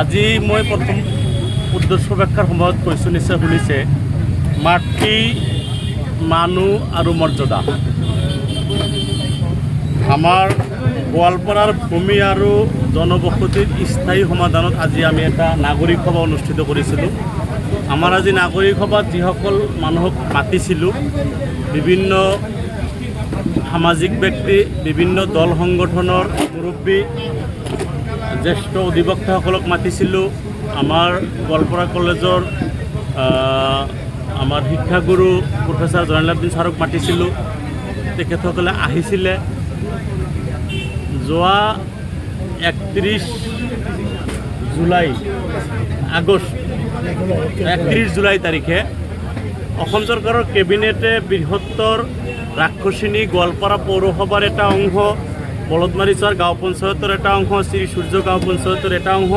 আজি মই প্ৰথম উদ্দেশ্য ব্যাখ্যাৰ সময়ত কৈছোঁ, নিশ্চয় শুনিছে, মাতৃ মানুহ আৰু মৰ্যাদা। আমাৰ গোৱালপাৰাৰ ভূমি আৰু জনবসতিৰ স্থায়ী সমাধানত আজি আমি এটা নাগৰিক সভা অনুষ্ঠিত কৰিছিলোঁ। আমাৰ আজি নাগৰিক সভাত যিসকল মানুহক মাতিছিলোঁ, বিভিন্ন সামাজিক ব্যক্তি, বিভিন্ন দল সংগঠনৰ মুৰব্বী, জ্যেষ্ঠ অধিবক্তাসকলক মাতিছিলোঁ। আমাৰ গোৱালপাৰা কলেজৰ আমাৰ শিক্ষাগুৰু প্ৰফেচাৰ জয়নাল ছাৰক মাতিছিলোঁ, তেখেতসকলে আহিছিলে। যোৱা 31 জুলাই তাৰিখে অসম চৰকাৰৰ কেবিনেটে বৃহত্তৰ ৰাক্ষসিনী গোৱালপাৰা পৌৰসভাৰ এটা অংশ, বলদমাৰীচাৰ গাঁও পঞ্চায়তৰ এটা অংশ, শ্ৰী সূৰ্য গাঁও পঞ্চায়তৰ এটা অংশ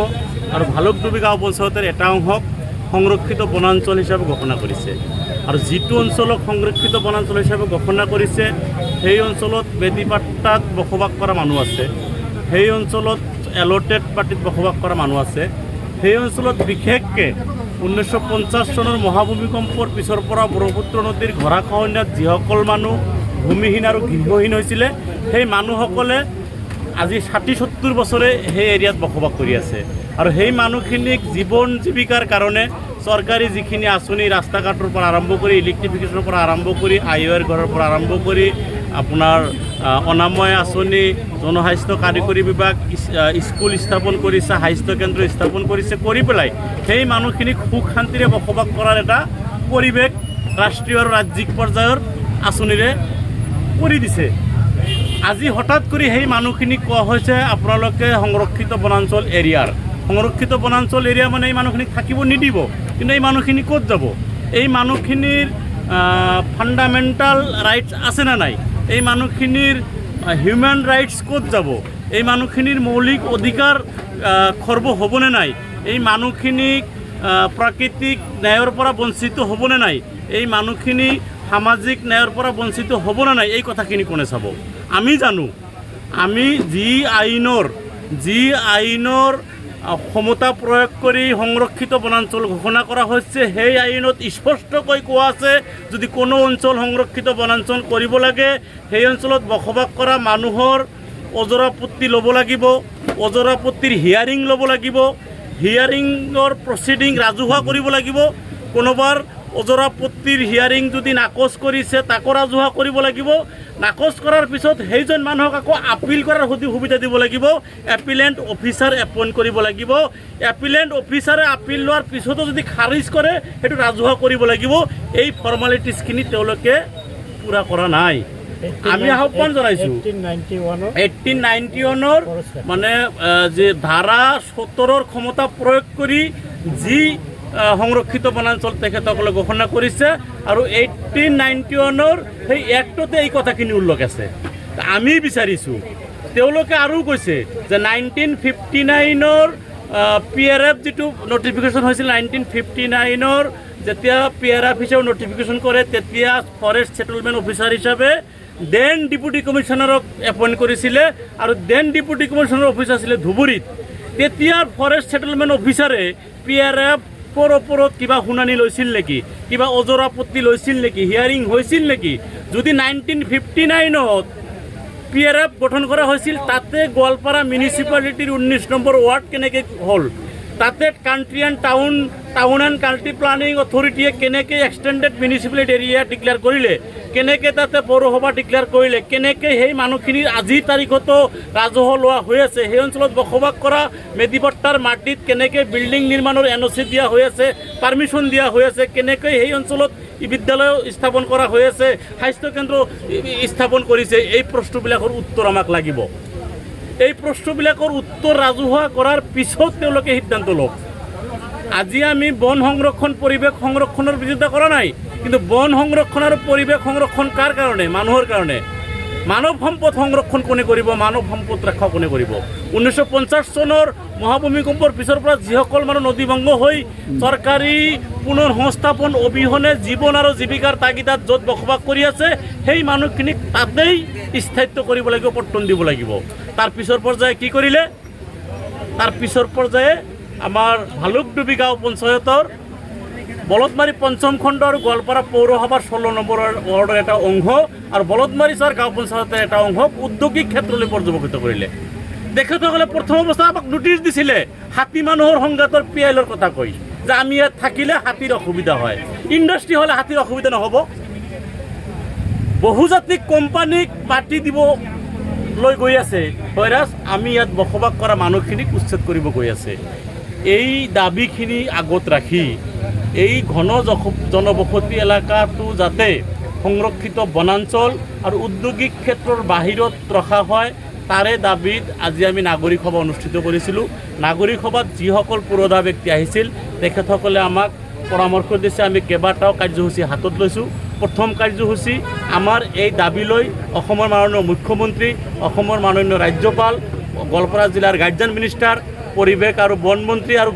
আৰু ভালুকডুবি গাঁও পঞ্চায়তৰ এটা অংশক সংৰক্ষিত বনাঞ্চল হিচাপে ঘোষণা কৰিছে। আৰু যিটো অঞ্চলক সংৰক্ষিত বনাঞ্চল হিচাপে ঘোষণা কৰিছে, সেই অঞ্চলত বেদীপাট্টাত বসবাস কৰা মানুহ আছে, সেই অঞ্চলত এলটেড পাৰ্টিত বসবাস কৰা মানুহ আছে। সেই অঞ্চলত বিশেষকৈ 1950 চনৰ মহাভূমিকম্পৰ পিছৰ পৰা ব্ৰহ্মপুত্ৰ নদীৰ গৰাখহনীয়াত যিসকল মানুহ ভূমিহীন আৰু গৃহহীন হৈছিলে, সেই মানুহসকলে আজি 60-70 বছৰে সেই এৰিয়াত বসবাস কৰি আছে। আৰু সেই মানুহখিনিক জীৱন জীৱিকাৰ কাৰণে চৰকাৰী যিখিনি আঁচনি, ৰাস্তা ঘাটৰ পৰা আৰম্ভ কৰি ইলেক্ট্ৰিফিকেশ্যনৰ পৰা আৰম্ভ কৰি আইঅ'ৰ ঘৰৰ পৰা আৰম্ভ কৰি আপোনাৰ অনাময় আঁচনি, জনস্বাস্থ্য কাৰিকৰী বিভাগ, স্কুল স্থাপন কৰিছে, স্বাস্থ্য কেন্দ্ৰ স্থাপন কৰিছে, কৰি পেলাই সেই মানুহখিনিক সুখ শান্তিৰে বসবাস কৰাৰ এটা পৰিৱেশ ৰাষ্ট্ৰীয় আৰু ৰাজ্যিক পৰ্যায়ৰ আঁচনিৰে কৰি দিছে। আজি হঠাৎ কৰি সেই মানুহখিনিক কোৱা হৈছে আপোনালোকে সংৰক্ষিত বনাঞ্চল এৰিয়াৰ। সংৰক্ষিত বনাঞ্চল এৰিয়া মানে এই মানুহখিনিক থাকিব নিদিব। কিন্তু এই মানুহখিনি ক'ত যাব? এই মানুহখিনিৰ ফাণ্ডামেণ্টেল ৰাইটছ আছে নে নাই? এই মানুহখিনিৰ হিউমেন ৰাইটছ ক'ত যাব? এই মানুহখিনিৰ মৌলিক অধিকাৰ খৰ্ব হ'বনে নাই? এই মানুহখিনিক প্ৰাকৃতিক ন্যায়ৰ পৰা বঞ্চিত হ'বনে নাই? এই মানুহখিনি সামাজিক ন্যায়ৰ পৰা বঞ্চিত হ'বনে নাই? এই কথাখিনি কোনে চাব? আমি জানো, আমি যি আইনৰ ক্ষমতা প্ৰয়োগ কৰি সংৰক্ষিত বনাঞ্চল ঘোষণা কৰা হৈছে, সেই আইনত স্পষ্টকৈ কোৱা আছে, যদি কোনো অঞ্চল সংৰক্ষিত বনাঞ্চল কৰিব লাগে, সেই অঞ্চলত বসবাস কৰা মানুহৰ অজৰাপত্তি ল'ব লাগিব, অজৰাপত্তিৰ হিয়াৰিং ল'ব লাগিব, হিয়াৰিঙৰ প্ৰচিডিং ৰাজহুৱা কৰিব লাগিব। কোনোবাৰ অজৰাপত্তিৰ হিয়াৰিং যদি নাকচ কৰিছে, তাকো ৰাজহুৱা কৰিব লাগিব। নাকচ কৰাৰ পিছত সেইজন মানুহক আকৌ আপিল কৰাৰ সুবিধা দিব লাগিব। এপিলেণ্ট অফিচাৰ এপইণ্ট কৰিব লাগিব। এপিলেণ্ট অফিচাৰে আপিল লোৱাৰ পিছতো যদি খাৰিজ কৰে, সেইটো ৰাজহুৱা কৰিব লাগিব। এই ফৰ্মালিটিজখিনি তেওঁলোকে পূৰা কৰা নাই। আমি আহ্বান জনাইছোঁ 1891 মানে যে ধাৰা 17ৰ ক্ষমতা প্ৰয়োগ কৰি যি সংৰক্ষিত বনাঞ্চল তেখেতসকলে ঘোষণা কৰিছে, আৰু 1891 সেই এক্টতে এই কথাখিনি উল্লেখ আছে। আমি বিচাৰিছোঁ, তেওঁলোকে আৰু কৈছে যে 1959 PRF যিটো নটিফিকেশ্যন হৈছিল, 1959 যেতিয়া PRF হিচাপে নটিফিকেশ্যন কৰে, তেতিয়া ফৰেষ্ট ছেটেলমেণ্ট অফিচাৰ হিচাপে দেন ডেপুটি কমিশ্যনাৰক এপইণ্ট কৰিছিলে, আৰু দেন ডেপুটি কমিশ্যনাৰ অফিচ আছিলে ধুবুৰীত। তেতিয়া ফৰেষ্ট ছেটেলমেণ্ট অফিচাৰে PRF ওপৰত কিবা শুনানি লৈছিল নেকি? কিবা অজৰাপত্তি লৈছিল নেকি? হিয়াৰিং হৈছিল নেকি? যদি 1959 PRF গঠন কৰা হৈছিল, তাতে গোৱালপাৰা মিউনিচিপালিটিৰ 19 নম্বৰ ৱাৰ্ড কেনেকৈ হ'ল? তাতে country and town and country planning অথৰিটিয়ে কেনেকৈ এক্সটেণ্ডেড মিউনিচিপালিটি এৰিয়া ডিক্লেয়াৰ কৰিলে? কেনেকৈ তাতে পৌৰসভা ডিক্লেয়াৰ কৰিলে? কেনেকৈ সেই মানুহখিনিৰ আজিৰ তাৰিখতো ৰাজহ লোৱা হৈ আছে? সেই অঞ্চলত বসবাস কৰা মেদিপট্টাৰ মাটিত কেনেকৈ বিল্ডিং নিৰ্মাণৰ NOC দিয়া হৈ আছে, পাৰ্মিশ্যন দিয়া হৈ আছে? কেনেকৈ সেই অঞ্চলত বিদ্যালয় স্থাপন কৰা হৈ আছে, স্বাস্থ্য কেন্দ্ৰ স্থাপন কৰিছে? এই প্ৰশ্নবিলাকৰ উত্তৰ আমাক লাগিব। এই প্ৰশ্নবিলাকৰ উত্তৰ ৰাজহুৱা কৰাৰ পিছত তেওঁলোকে সিদ্ধান্ত লওক। আজি আমি বন সংৰক্ষণ, পৰিৱেশ সংৰক্ষণৰ বিৰোধিতা কৰা নাই, কিন্তু বন সংৰক্ষণ আৰু পৰিৱেশ সংৰক্ষণ কাৰ কাৰণে? মানুহৰ কাৰণে। মানৱ সম্পদ সংৰক্ষণ কোনে কৰিব? মানৱ সম্পদ ৰক্ষা কোনে কৰিব? 1950 চনৰ মহাভূমিকম্পৰ পিছৰ পৰা যিসকল মানুহ নদীভংগ হৈ চৰকাৰী পুনৰ সংস্থাপন অবিহনে জীৱন আৰু জীৱিকাৰ তাগিদাত য'ত বসবাস কৰি আছে, সেই মানুহখিনিক তাতেই স্থায়িত্ব কৰিব লাগিব, পট্টন দিব লাগিব। তাৰ পিছৰ পৰ্যায়ে কি কৰিলে? তাৰ পিছৰ পৰ্যায়ে আমাৰ ভালুকডুবি গাঁও পঞ্চায়তৰ বলদমাৰী পঞ্চম খণ্ড আৰু গোৱালপাৰা পৌৰসভাৰ 16 নম্বৰ ৱাৰ্ডৰ এটা অংশ আৰু বলদমাৰী চাৰ গাঁও পঞ্চায়তৰ এটা অংশ উদ্যোগিক ক্ষেত্ৰলৈ পৰ্যবেক্ষিত কৰিলে। তেখেতসকলে প্ৰথম অৱস্থাত আমাক নোটিছ দিছিলে হাতী মানুহৰ সংঘাতৰ পিয়াইলৰ কথা কৈ, যে আমি ইয়াত থাকিলে হাতীৰ অসুবিধা হয়, ইণ্ডাষ্ট্ৰী হ'লে হাতীৰ অসুবিধা নহ'ব। বহুজাতিক কোম্পানীক মাটি দিব লৈ গৈ আছে, হয়ৰাজ আমি ইয়াত বসবাস কৰা মানুহখিনিক উচ্ছেদ কৰিব গৈ আছে। এই দাবীখিনি আগত ৰাখি এই ঘন জনবসতি এলেকাটো যাতে সংৰক্ষিত বনাঞ্চল আৰু উদ্যোগিক ক্ষেত্ৰৰ বাহিৰত ৰখা হয়, তাৰে দাবীত আজি আমি নাগৰিক সভা অনুষ্ঠিত কৰিছিলোঁ। নাগৰিক সভাত যিসকল পুৰোধা ব্যক্তি আহিছিল তেখেতসকলে আমাক পৰামৰ্শ দিছে। আমি কেইবাটাও কাৰ্যসূচী হাতত লৈছোঁ। প্ৰথম কাৰ্যসূচী আমাৰ এই দাবী লৈ অসমৰ মাননীয় মুখ্যমন্ত্ৰী, অসমৰ মাননীয় ৰাজ্যপাল, গোৱালপাৰা জিলাৰ গাৰ্জেন মিনিষ্টাৰ, পৰিৱেশ আৰু বন মন্ত্ৰী আৰু